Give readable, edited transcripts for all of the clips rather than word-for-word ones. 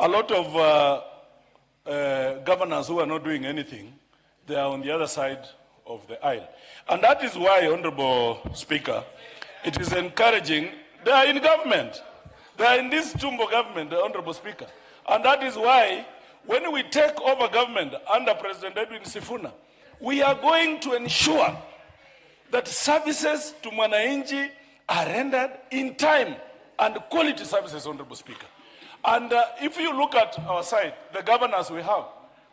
a lot of governors who are not doing anything, they are on the other side of the aisle. And that is why, Honorable Speaker, it is encouraging. They are in government. They are in this Tumbo government, the Honorable Speaker. And that is why, when we take over government under President Edwin Sifuna, we are going to ensure that services to Mwananchi are rendered in time and quality services, Honorable Speaker. And if you look at our side, the governors we have,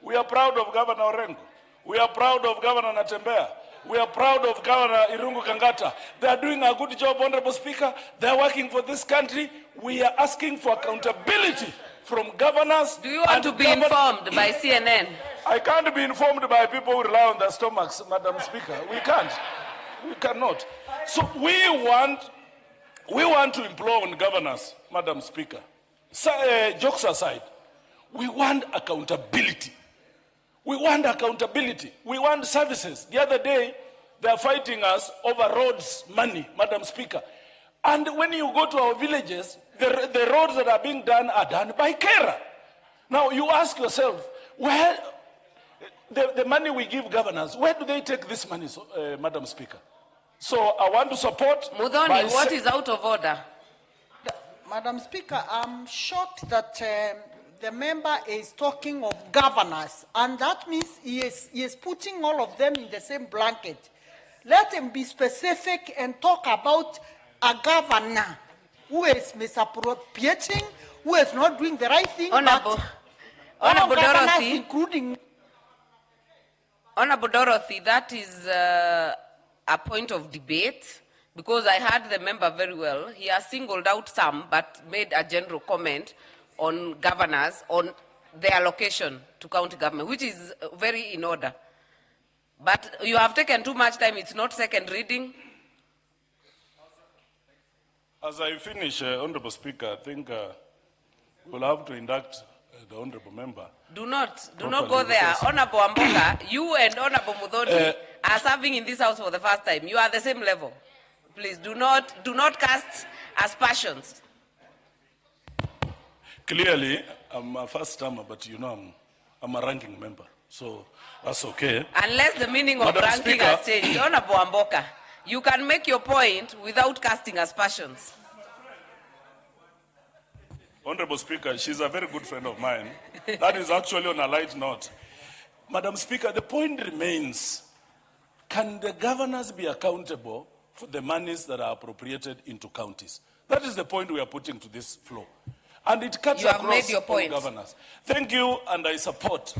we are proud of Governor Orengo. We are proud of Governor Natembea. We are proud of Governor Irungu Kangata. They are doing a good job, Honorable Speaker. They are working for this country. We are asking for accountability from governors. Do you want to be informed by CNN? I can't be informed by people who rely on their stomachs, Madam Speaker. We can't. We cannot. So we want to implore on governors, Madam Speaker. So, jokes aside, we want accountability. We want accountability. We want services. The other day, they are fighting us over roads money, Madam Speaker. And when you go to our villages, the roads that are being done are done by Kera. Now, you ask yourself, where the money we give governors, where do they take this money, Madam Speaker? So I want to support... Mudhoni, what is out of order? Madam Speaker, I'm shocked that the member is talking of governors, and that means he is putting all of them in the same blanket. Let him be specific and talk about a governor who is misappropriating, who is not doing the right thing. Honorable Dorothy, including... Honorable Dorothy, that is a point of debate, because I heard the member very well. He has singled out some, but made a general comment on governors, on their allocation to county government, which is very in order. But you have taken too much time. It's not second reading. As I finish, Honorable Speaker, I think we'll have to induct the Honorable Member. Do not go there. Honorable Wamboka, you and Honorable Mudhoni are serving in this house for the first time. You are the same level. Please do not cast aspersions. Clearly, I'm a first timer, but you know I'm a ranking member, so that's okay. Unless the meaning of Madam ranking Speaker, has changed. Honorable Wamboka, you can make your point without casting aspersions. Honorable Speaker, she's a very good friend of mine. That is actually on a light note. Madam Speaker, the point remains, can the governors be accountable for the monies that are appropriated into counties? That is the point we are putting to this floor. And it cuts across all governors. Thank you, and I support